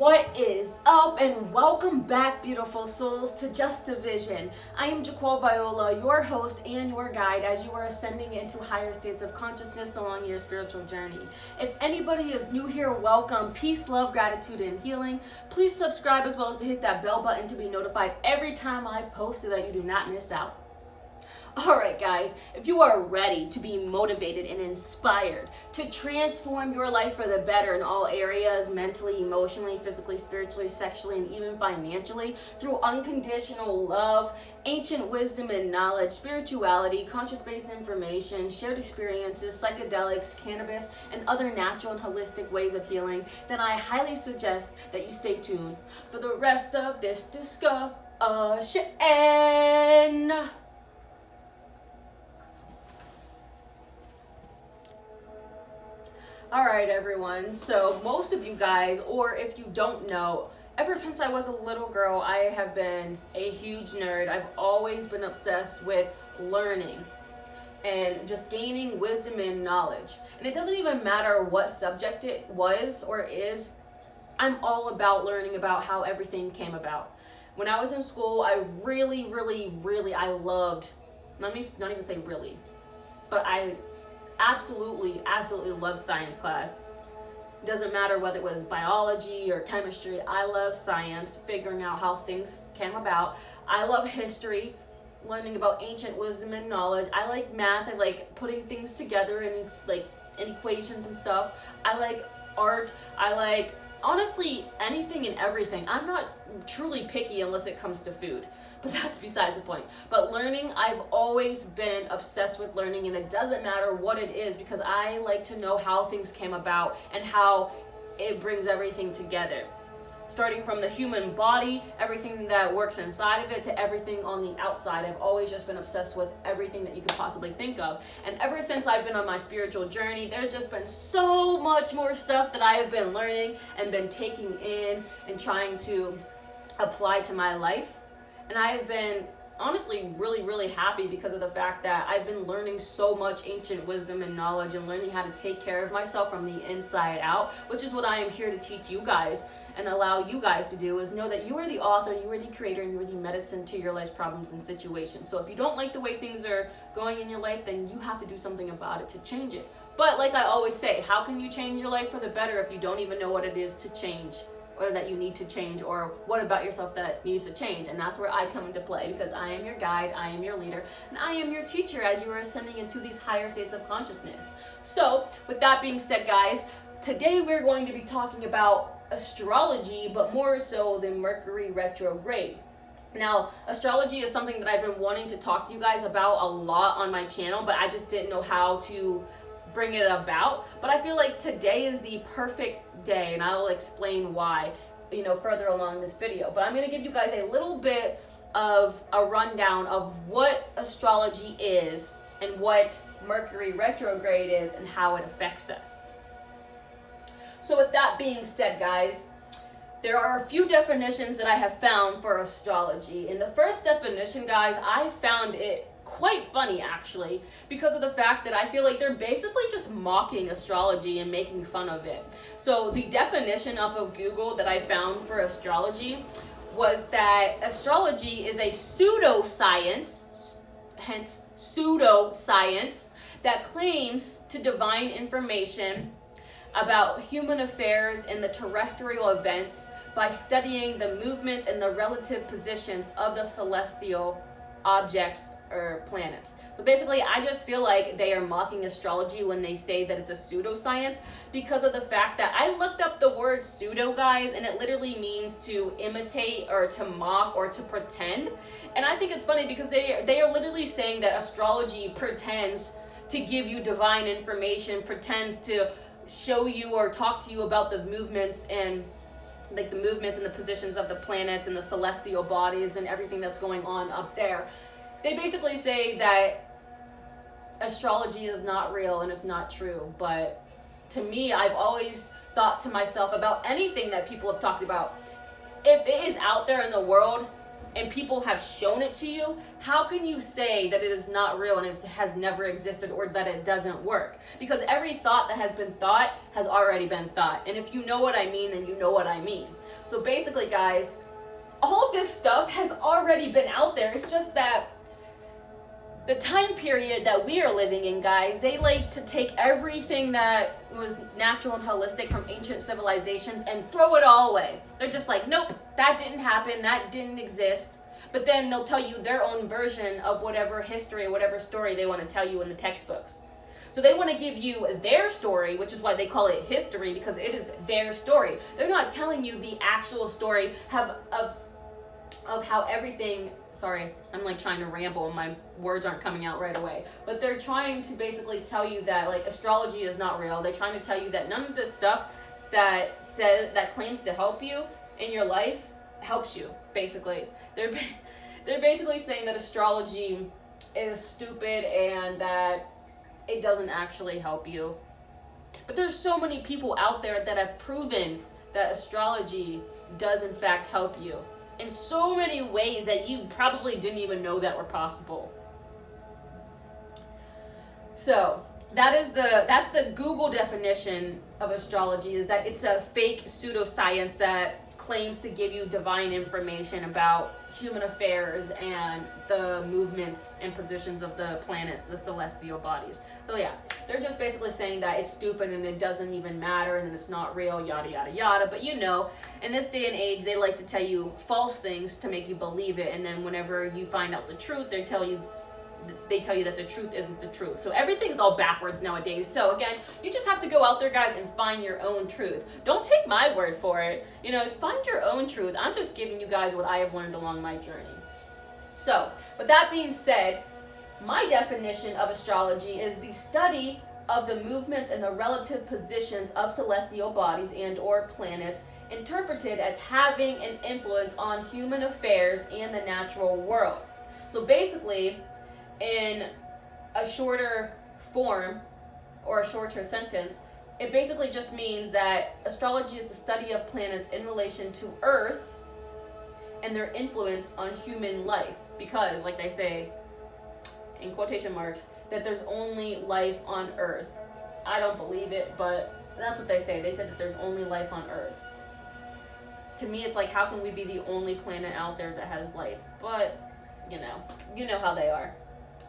What is up, and welcome back, beautiful souls, to Just a Vision. I am Jaquel Viola, your host and your guide as you are ascending into higher states of consciousness along your spiritual journey. If anybody is new here, welcome. Peace, love, gratitude, and healing. Please subscribe as well as to hit that bell button to be notified every time I post so that you do not miss out. Alright guys, if you are ready to be motivated and inspired to transform your life for the better in all areas, mentally, emotionally, physically, spiritually, sexually, and even financially, through unconditional love, ancient wisdom and knowledge, spirituality, conscious-based information, shared experiences, psychedelics, cannabis, and other natural and holistic ways of healing, then I highly suggest that you stay tuned for the rest of this discussion. Alright everyone, so most of you guys, or if you don't know, ever since I was a little girl, I have been a huge nerd. I've always been obsessed with learning and just gaining wisdom and knowledge. And it doesn't even matter what subject it was or is, I'm all about learning about how everything came about. When I was in school, I really I loved, not even say really, but I absolutely love science class. It doesn't matter whether it was biology or chemistry. I love science, figuring out how things came about. I love history, learning about ancient wisdom and knowledge. I like math. I like putting things together in equations and stuff. I like art. I like honestly anything and everything. I'm not truly picky unless it comes to food, but that's besides the point. But learning, I've always been obsessed with learning, and it doesn't matter what it is because I like to know how things came about and how it brings everything together. Starting from the human body, everything that works inside of it, to everything on the outside. I've always just been obsessed with everything that you could possibly think of. And ever since I've been on my spiritual journey, there's just been so much more stuff that I have been learning and been taking in and trying to apply to my life. And I have been honestly really happy because of the fact that I've been learning so much ancient wisdom and knowledge and learning how to take care of myself from the inside out, which is what I am here to teach you guys and allow you guys to do, is know that you are the author, you are the creator, and you are the medicine to your life's problems and situations. So if you don't like the way things are going in your life, then you have to do something about it to change it. But like I always say, how can you change your life for the better if you don't even know what it is to change, or that you need to change, or what about yourself that needs to change? And that's where I come into play, because I am your guide, I am your leader, and I am your teacher as you are ascending into these higher states of consciousness. So with that being said, guys, today we're going to be talking about astrology, but more so than Mercury Retrograde. Now, astrology is something that I've been wanting to talk to you guys about a lot on my channel, but I just didn't know how to bring it about. But I feel like today is the perfect day, and I will explain why, further along this video. But I'm going to give you guys a little bit of a rundown of what astrology is and what Mercury Retrograde is and how it affects us. So with that being said, guys, there are a few definitions that I have found for astrology. And the first definition, guys, I found it quite funny actually, because of the fact that I feel like they're basically just mocking astrology and making fun of it. So the definition off of Google that I found for astrology was that astrology is a pseudoscience, hence pseudoscience, that claims to divine information about human affairs and the terrestrial events by studying the movements and the relative positions of the celestial objects or planets. So basically, I just feel like they are mocking astrology when they say that it's a pseudoscience, because of the fact that I looked up the word pseudo, guys, and it literally means to imitate or to mock or to pretend. And I think it's funny because they are literally saying that astrology pretends to give you divine information, pretends to show you or talk to you about the movements and the positions of the planets and the celestial bodies and everything that's going on up there. They basically say that astrology is not real and it's not true. But to me, I've always thought to myself about anything that people have talked about, if it is out there in the world and people have shown it to you, how can you say that it is not real and it has never existed or that it doesn't work? Because every thought that has been thought has already been thought. And if you know what I mean, then you know what I mean. So basically, guys, all of this stuff has already been out there. It's just that the time period that we are living in, guys, they like to take everything that was natural and holistic from ancient civilizations and throw it all away. They're just like, nope, that didn't happen, that didn't exist. But then they'll tell you their own version of whatever history or whatever story they want to tell you in the textbooks. So they want to give you their story, which is why they call it history, because it is their story. They're not telling you the actual story of how everything, sorry, I'm like trying to ramble and my words aren't coming out right away. But they're trying to basically tell you that like astrology is not real. They're trying to tell you that none of this stuff that claims to help you in your life helps you, basically. They're basically saying that astrology is stupid and that it doesn't actually help you. But there's so many people out there that have proven that astrology does in fact help you in so many ways that you probably didn't even know that were possible. So that's the Google definition of astrology, is that it's a fake pseudoscience that claims to give you divine information about human affairs and the movements and positions of the planets, the celestial bodies. So yeah, they're just basically saying that it's stupid and it doesn't even matter and it's not real, yada yada yada. But you know, in this day and age, they like to tell you false things to make you believe it, and then whenever you find out the truth, they tell you that the truth isn't the truth. So everything's all backwards nowadays. So again, you just have to go out there, guys, and find your own truth. Don't take my word for it. You know, find your own truth. I'm just giving you guys what I have learned along my journey. So, with that being said, my definition of astrology is the study of the movements and the relative positions of celestial bodies and or planets, interpreted as having an influence on human affairs and the natural world. So basically, in a shorter form or a shorter sentence, it basically just means that astrology is the study of planets in relation to Earth and their influence on human life. Because, like they say, in quotation marks, that there's only life on Earth. I don't believe it, but that's what they say. They said that there's only life on Earth. To me, it's like, how can we be the only planet out there that has life? But, you know how they are.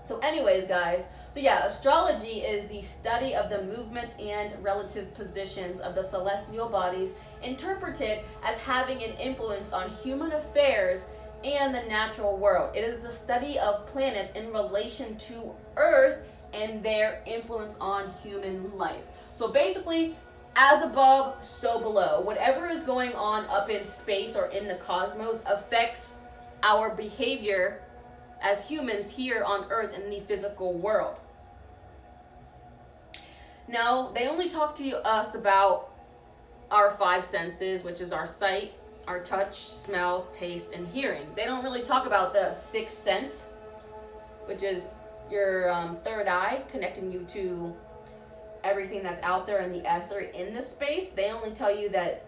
So anyways, guys, so yeah, astrology is the study of the movements and relative positions of the celestial bodies, interpreted as having an influence on human affairs and the natural world. It is the study of planets in relation to Earth and their influence on human life. So basically, as above, so below. Whatever is going on up in space or in the cosmos affects our behavior as humans here on Earth in the physical world. Now, they only talk to us about our five senses, which is our sight, our touch, smell, taste, and hearing. They don't really talk about the sixth sense, which is your third eye, connecting you to everything that's out there in the ether in the space. They only tell you that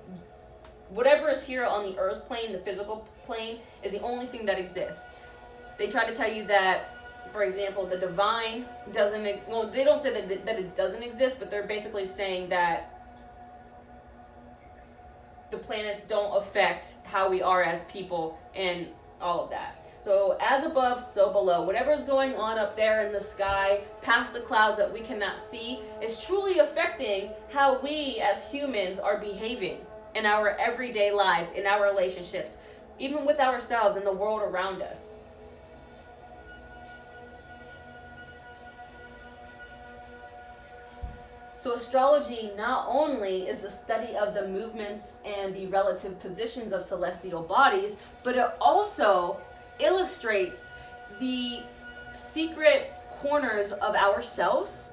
whatever is here on the earth plane, the physical plane, is the only thing that exists. They try to tell you that, for example, the divine doesn't, well, they don't say that it doesn't exist, but they're basically saying that the planets don't affect how we are as people and all of that. So as above, so below. Whatever's going on up there in the sky, past the clouds that we cannot see, is truly affecting how we as humans are behaving in our everyday lives, in our relationships, even with ourselves and the world around us. So astrology not only is the study of the movements and the relative positions of celestial bodies, but it also illustrates the secret corners of ourselves.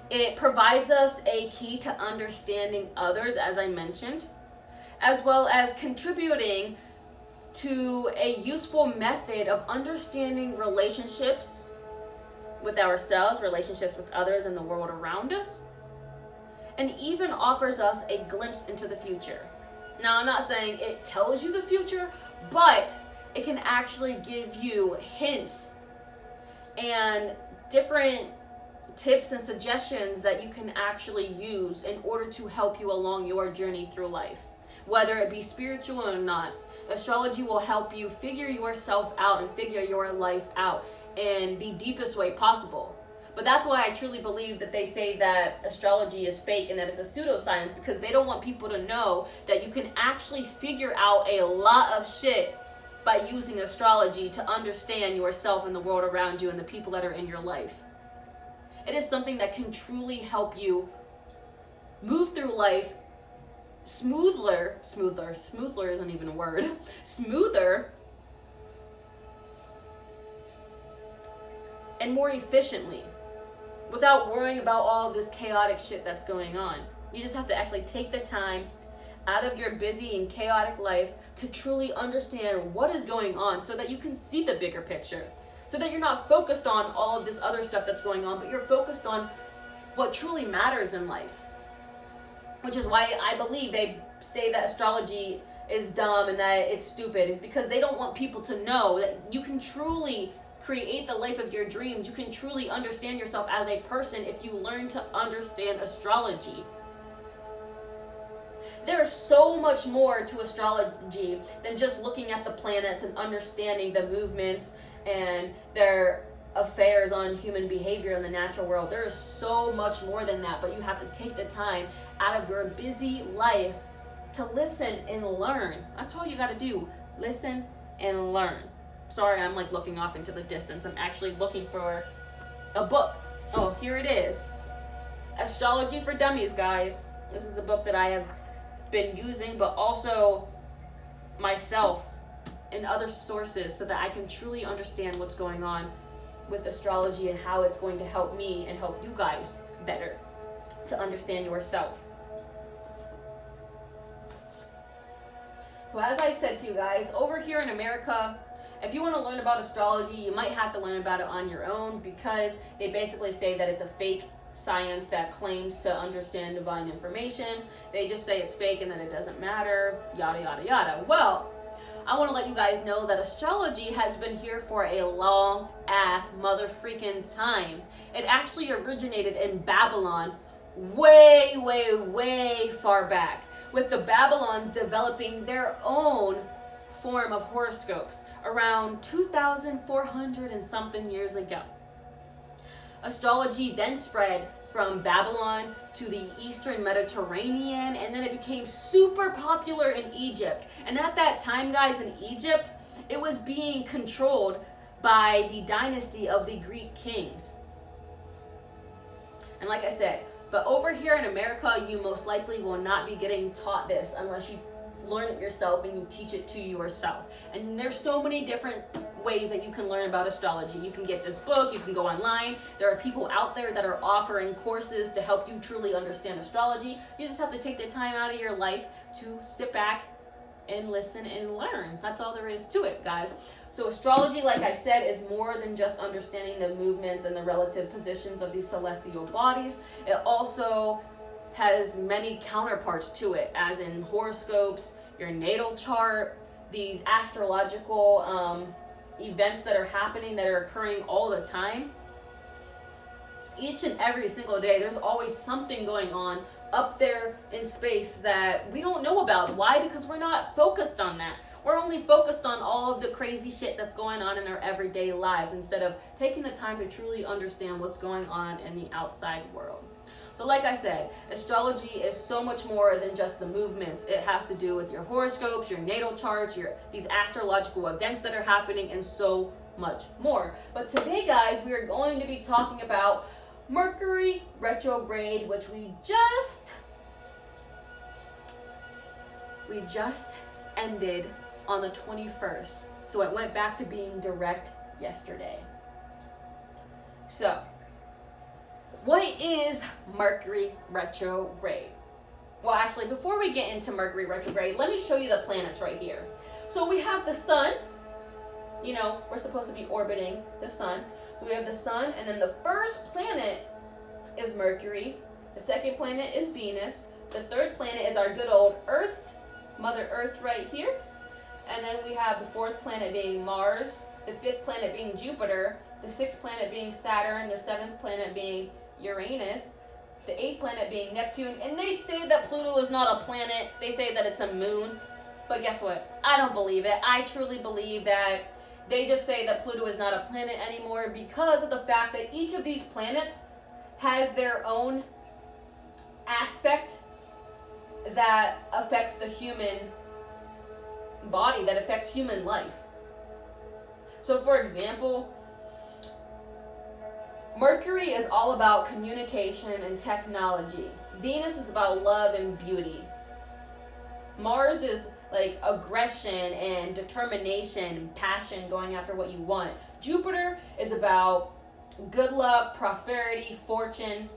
It provides us a key to understanding others, as I mentioned, as well as contributing to a useful method of understanding relationships with ourselves, relationships with others and the world around us, and even offers us a glimpse into the future. Now, I'm not saying it tells you the future, but it can actually give you hints and different tips and suggestions that you can actually use in order to help you along your journey through life. whether it be spiritual or not. Astrology will help you figure yourself out and figure your life out in the deepest way possible. But that's why I truly believe that they say that astrology is fake and that it's a pseudoscience, because they don't want people to know that you can actually figure out a lot of shit by using astrology to understand yourself and the world around you and the people that are in your life. It is something that can truly help you move through life smoother isn't even a word, smoother and more efficiently, without worrying about all of this chaotic shit that's going on. You just have to actually take the time out of your busy and chaotic life to truly understand what is going on so that you can see the bigger picture. So that you're not focused on all of this other stuff that's going on, but you're focused on what truly matters in life. Which is why I believe they say that astrology is dumb and that it's stupid. It's because they don't want people to know that you can truly create the life of your dreams. You can truly understand yourself as a person if you learn to understand astrology. There's so much more to astrology than just looking at the planets and understanding the movements and their affairs on human behavior in the natural world. There is so much more than that, but you have to take the time out of your busy life to listen and learn. That's all you got to do. Listen and learn. Sorry, I'm like looking off into the distance. I'm actually looking for a book. Oh, here it is. Astrology for Dummies, guys. This is the book that I have been using, but also myself and other sources so that I can truly understand what's going on with astrology and how it's going to help me and help you guys better to understand yourself. So as I said to you guys, over here in America, if you want to learn about astrology, you might have to learn about it on your own, because they basically say that it's a fake science that claims to understand divine information. They just say it's fake and that it doesn't matter, yada, yada, yada. Well, I want to let you guys know that astrology has been here for a long ass mother freaking time. It actually originated in Babylon way, way, way far back, with the Babylon developing their own form of horoscopes around 2,400 and something years ago. Astrology then spread from Babylon to the Eastern Mediterranean, and then it became super popular in Egypt. And at that time, guys, in Egypt, it was being controlled by the dynasty of the Greek kings. And like I said, but over here in America, you most likely will not be getting taught this unless you learn it yourself and you teach it to yourself. And there's so many different ways that you can learn about astrology. You can get this book, you can go online. There are people out there that are offering courses to help you truly understand astrology. You just have to take the time out of your life to sit back and listen and learn. That's all there is to it, guys. So astrology, like I said, is more than just understanding the movements and the relative positions of these celestial bodies. It also has many counterparts to it, as in horoscopes, your natal chart, these astrological events that are happening, that are occurring all the time. Each and every single day, there's always something going on up there in space that we don't know about. Why? Because we're not focused on that. We're only focused on all of the crazy shit that's going on in our everyday lives, instead of taking the time to truly understand what's going on in the outside world. So like I said, astrology is so much more than just the movements. It has to do with your horoscopes, your natal charts, these astrological events that are happening, and so much more. But today, guys, we are going to be talking about Mercury Retrograde, which we just ended on the 21st. So it went back to being direct yesterday. So, what is Mercury Retrograde? Well, actually, before we get into Mercury Retrograde, let me show you the planets right here. So we have the sun. You know, we're supposed to be orbiting the sun. So we have the sun, and then the first planet is Mercury. The second planet is Venus. The third planet is our good old Earth, Mother Earth right here. And then we have the fourth planet being Mars, the fifth planet being Jupiter, the sixth planet being Saturn, the seventh planet being Uranus, The 8th planet being Neptune. And they say that Pluto is not a planet. They say that it's a moon. But guess what? I don't believe it. I truly believe that they just say that Pluto is not a planet anymore because of the fact that each of these planets has their own aspect that affects the human body, that affects human life. So for example, Mercury is all about communication and technology. Venus is about love and beauty. Mars is like aggression and determination and passion, going after what you want. Jupiter is about good luck, prosperity, fortune.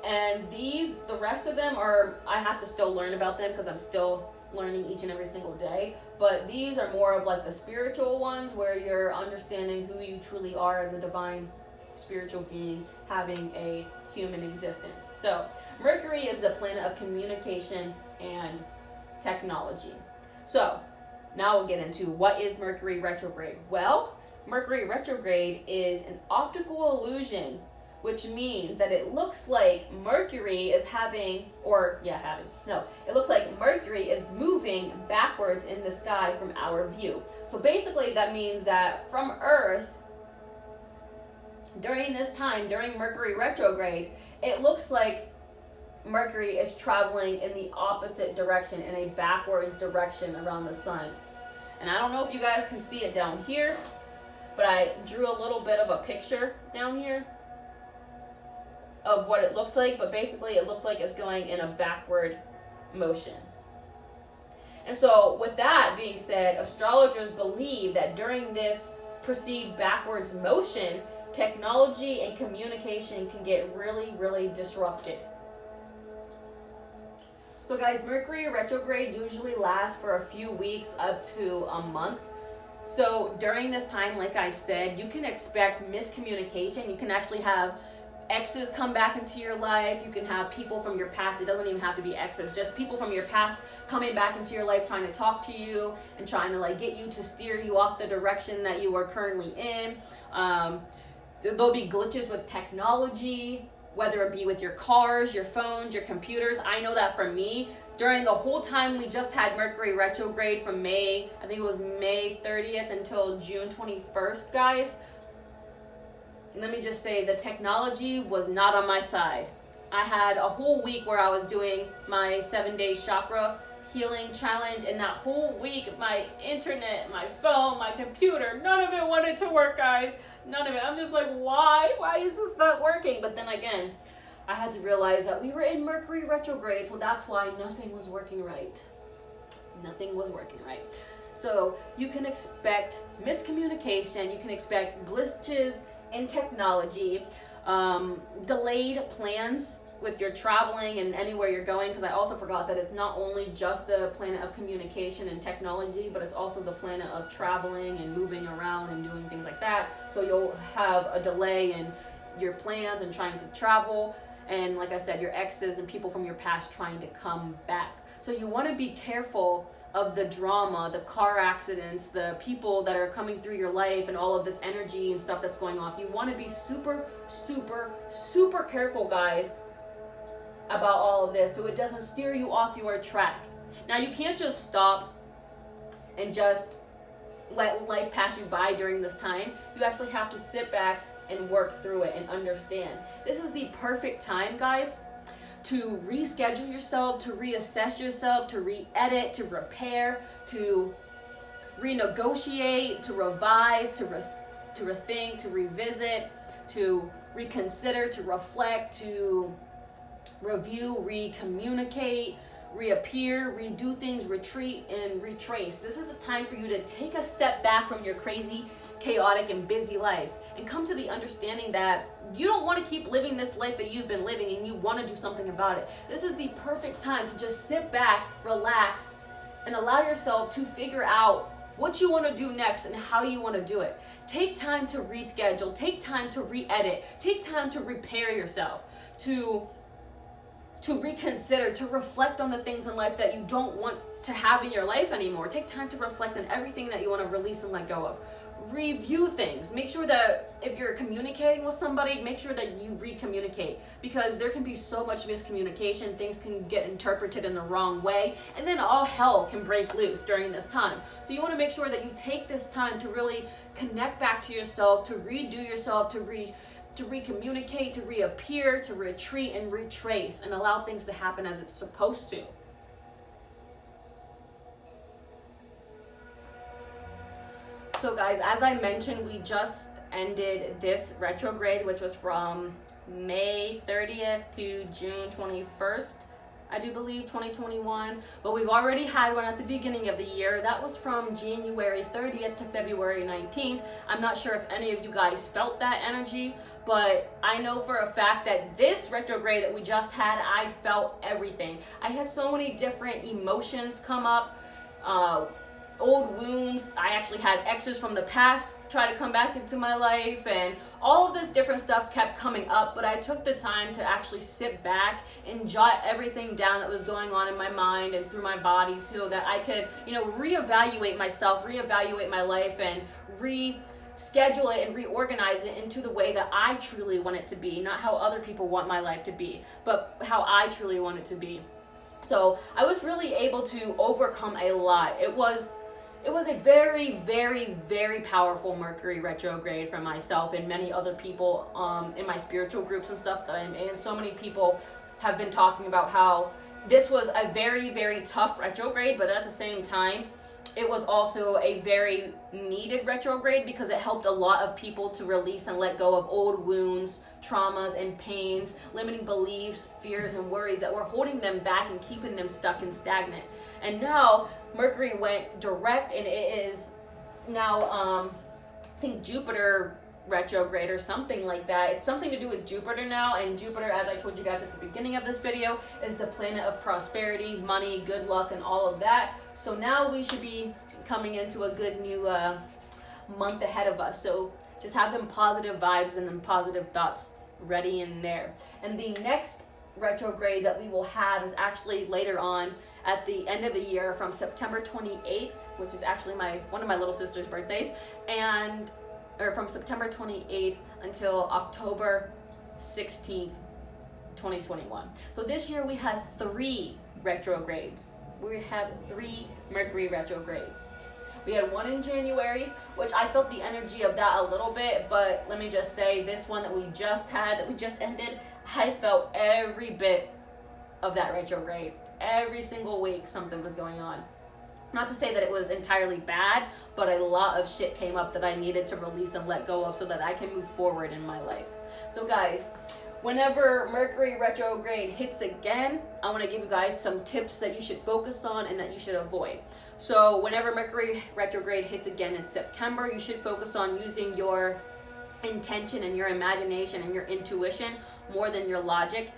And the rest of them are, I have to still learn about them because I'm still learning each and every single day. But these are more of like the spiritual ones where you're understanding who you truly are as a divine spiritual being having a human existence. So Mercury is the planet of communication and technology. So now we'll get into what is Mercury retrograde. Well, Mercury retrograde is an optical illusion, which means that it looks like Mercury is it looks like Mercury is moving backwards in the sky from our view. So basically that means that from Earth, during this time, during Mercury retrograde, it looks like Mercury is traveling in the opposite direction, in a backwards direction around the sun. And I don't know if you guys can see it down here, but I drew a little bit of a picture down here of what it looks like, but basically it looks like it's going in a backward motion. And so with that being said, astrologers believe that during this perceived backwards motion, technology and communication can get really, really disrupted. So guys, Mercury retrograde usually lasts for a few weeks up to a month. So during this time, like I said, you can expect miscommunication. You can actually have exes come back into your life. You can have people from your past. It doesn't even have to be exes, just people from your past coming back into your life, trying to talk to you and trying to like get you to steer you off the direction that you are currently in. There'll be glitches with technology, whether it be with your cars, your phones, your computers. I know that for me, during the whole time we just had Mercury retrograde from May 30th until June 21st, guys. Let me just say the technology was not on my side. I had a whole week where I was doing my 7-day chakra healing challenge, and that whole week my internet, my phone, my computer, none of it wanted to work, guys. None of it. I'm just like, why is this not working? But then again, I had to realize that we were in Mercury retrograde, so that's why nothing was working right. Nothing was working right. So you can expect miscommunication, you can expect glitches in technology, delayed plans with your traveling and anywhere you're going, because I also forgot that it's not only just the planet of communication and technology, but it's also the planet of traveling and moving around and doing things like that. So you'll have a delay in your plans and trying to travel, and like I said, your exes and people from your past trying to come back. So you want to be careful of the drama, the car accidents, the people that are coming through your life, and all of this energy and stuff that's going off. You want to be super, super, super careful, guys, about all of this so it doesn't steer you off your track. Now, you can't just stop and just let life pass you by during this time. You actually have to sit back and work through it and understand. This is the perfect time, guys, to reschedule yourself, to reassess yourself, to re-edit, to repair, to renegotiate, to revise, to rethink, to revisit, to reconsider, to reflect, to review, recommunicate, reappear, redo things, retreat, and retrace. This is a time for you to take a step back from your crazy, chaotic, and busy life and come to the understanding that you don't want to keep living this life that you've been living and you want to do something about it. This is the perfect time to just sit back, relax, and allow yourself to figure out what you want to do next and how you want to do it. Take time to reschedule, take time to re-edit, take time to repair yourself, to reconsider, to reflect on the things in life that you don't want to have in your life anymore. Take time to reflect on everything that you want to release and let go of. review things. Make sure that if you're communicating with somebody, make sure that you re-communicate, because there can be so much miscommunication. Things can get interpreted in the wrong way, and then all hell can break loose during this time. So you want to make sure that you take this time to really connect back to yourself, to redo yourself, to re-communicate, to reappear, to retreat and retrace, and allow things to happen as it's supposed to. So guys, as I mentioned, we just ended this retrograde, which was from May 30th to June 21st, I do believe, 2021. But we've already had one at the beginning of the year. That was from January 30th to February 19th. I'm not sure if any of you guys felt that energy, but I know for a fact that this retrograde that we just had, I felt everything. I had so many different emotions come up. Old wounds. I actually had exes from the past try to come back into my life, and all of this different stuff kept coming up. But I took the time to actually sit back and jot everything down that was going on in my mind and through my body, so that I could, reevaluate myself, reevaluate my life, and reschedule it and reorganize it into the way that I truly want it to be, not how other people want my life to be, but how I truly want it to be. So I was really able to overcome a lot. It was a very, very, very powerful Mercury retrograde for myself and many other people in my spiritual groups and stuff that I'm in. So many people have been talking about how this was a very, very tough retrograde, but at the same time, it was also a very needed retrograde, because it helped a lot of people to release and let go of old wounds, traumas and pains, limiting beliefs, fears and worries that were holding them back and keeping them stuck and stagnant. And now Mercury went direct, and it is now I think Jupiter retrograde or something like that. It's something to do with Jupiter now, and Jupiter, as I told you guys at the beginning of this video, is the planet of prosperity, money, good luck, and all of that. So now we should be coming into a good new month ahead of us. So just have them positive vibes and them positive thoughts ready in there. And the next retrograde that we will have is actually later on at the end of the year, from September 28th, which is actually one of my little sister's birthdays, or from September 28th until October 16th, 2021. So this year we had 3 retrogrades. We had 3 Mercury retrogrades. We had one in January, which I felt the energy of that a little bit, but let me just say, this one that we just had, that we just ended, I felt every bit of that retrograde. Every single week something was going on. Not to say that it was entirely bad, but a lot of shit came up that I needed to release and let go of so that I can move forward in my life. So guys, whenever Mercury retrograde hits again, I want to give you guys some tips that you should focus on and that you should avoid. So whenever Mercury retrograde hits again in September, you should focus on using your intention and your imagination and your intuition more than your logic.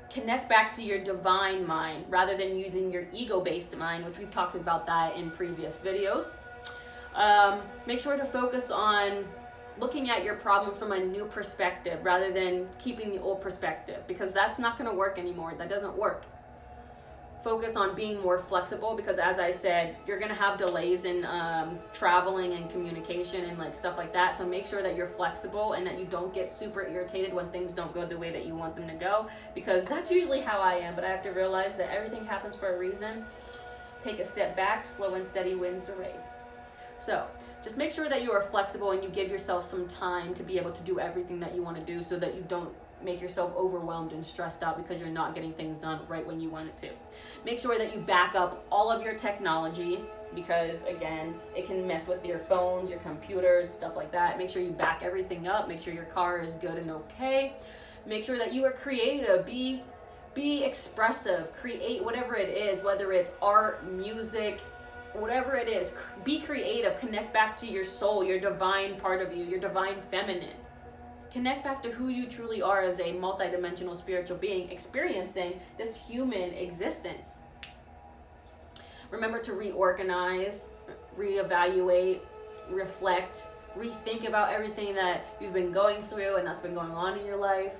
Connect back to your divine mind rather than using your ego-based mind, which we've talked about that in previous videos. Make sure to focus on looking at your problem from a new perspective rather than keeping the old perspective, because that's not going to work anymore. That doesn't work. Focus on being more flexible, because as I said, you're going to have delays in traveling and communication and like stuff like that. So make sure that you're flexible and that you don't get super irritated when things don't go the way that you want them to go, because that's usually how I am. But I have to realize that everything happens for a reason. Take a step back, slow and steady wins the race. So just make sure that you are flexible and you give yourself some time to be able to do everything that you want to do, so that you don't make yourself overwhelmed and stressed out because you're not getting things done right when you want it to. Make sure that you back up all of your technology, because again, it can mess with your phones, your computers, stuff like that. Make sure you back everything up. Make sure your car is good and okay. Make sure that you are creative. Be expressive. Create whatever it is, whether it's art, music, whatever it is. Be creative. Connect back to your soul, your divine part of you, your divine feminine. Connect back to who you truly are as a multidimensional spiritual being experiencing this human existence. Remember to reorganize, reevaluate, reflect, rethink about everything that you've been going through and that's been going on in your life.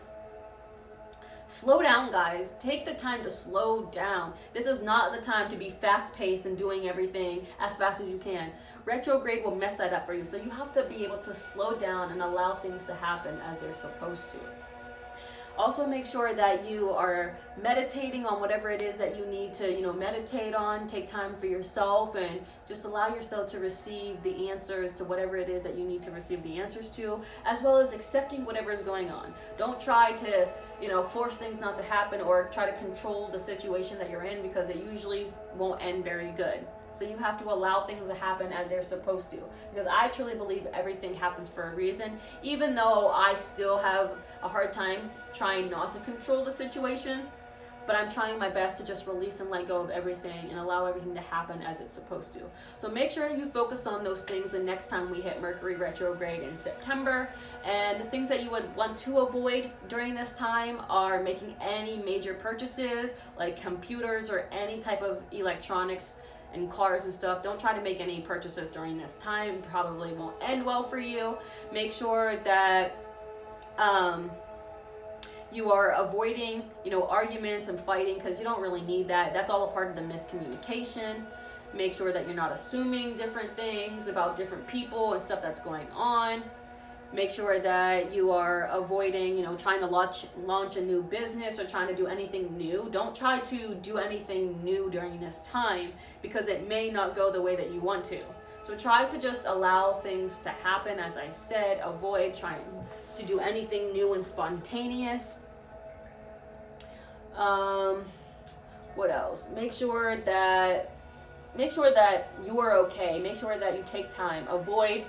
Slow down, guys. Take the time to slow down. This is not the time to be fast-paced and doing everything as fast as you can. Retrograde will mess that up for you. So you have to be able to slow down and allow things to happen as they're supposed to. Also, make sure that you are meditating on whatever it is that you need to, meditate on. Take time for yourself and just allow yourself to receive the answers to whatever it is that you need to receive the answers to, as well as accepting whatever is going on. Don't try to, force things not to happen or try to control the situation that you're in, because it usually won't end very good. So you have to allow things to happen as they're supposed to, because I truly believe everything happens for a reason, even though I still have a hard time trying not to control the situation. But I'm trying my best to just release and let go of everything and allow everything to happen as it's supposed to. So make sure you focus on those things the next time we hit Mercury retrograde in September. And the things that you would want to avoid during this time are making any major purchases like computers or any type of electronics and cars and stuff. Don't try to make any purchases during this time. It probably won't end well for you. Make sure that you are avoiding, arguments and fighting, because you don't really need that. That's all a part of the miscommunication. Make sure that you're not assuming different things about different people and stuff that's going on. Make sure that you are avoiding, trying to launch a new business or trying to do anything new. Don't try to do anything new during this time, because it may not go the way that you want to. So try to just allow things to happen. As I said, avoid trying to do anything new and spontaneous. What else? Make sure that you are okay. Make sure that you take time. Avoid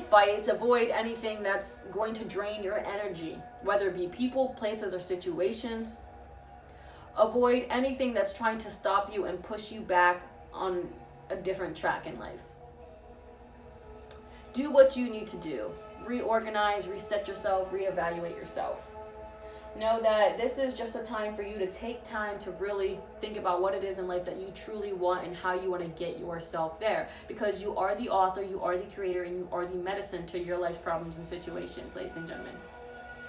fights. Avoid anything that's going to drain your energy, whether it be people, places, or situations. Avoid anything that's trying to stop you and push you back on a different track in life. Do what you need to do. Reorganize, reset yourself, reevaluate yourself. Know that this is just a time for you to take time to really think about what it is in life that you truly want and how you want to get yourself there. Because you are the author, you are the creator, and you are the medicine to your life's problems and situations, ladies and gentlemen.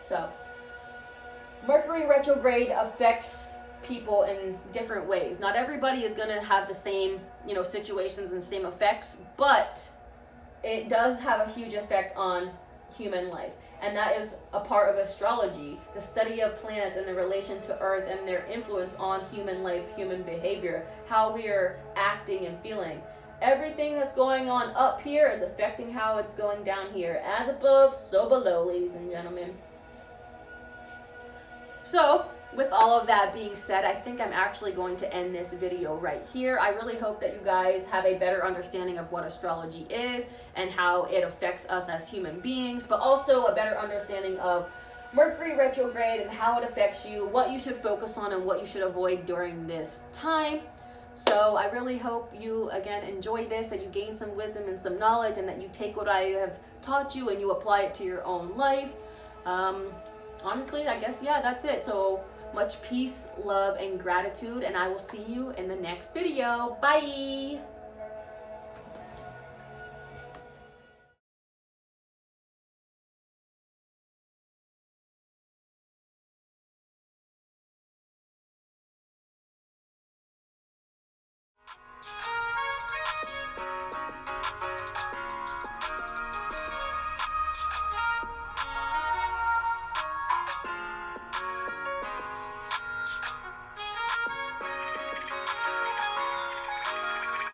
So, Mercury retrograde affects people in different ways. Not everybody is going to have the same, situations and same effects, but it does have a huge effect on human life. And that is a part of astrology, the study of planets and their relation to Earth and their influence on human life, human behavior, how we are acting and feeling. Everything that's going on up here is affecting how it's going down here. As above, so below, ladies and gentlemen. So, with all of that being said, I think I'm actually going to end this video right here. I really hope that you guys have a better understanding of what astrology is and how it affects us as human beings, but also a better understanding of Mercury retrograde and how it affects you, what you should focus on and what you should avoid during this time. So I really hope you, again, enjoyed this, that you gain some wisdom and some knowledge, and that you take what I have taught you and you apply it to your own life. Honestly, I guess, that's it. So much peace, love, and gratitude, and I will see you in the next video. Bye!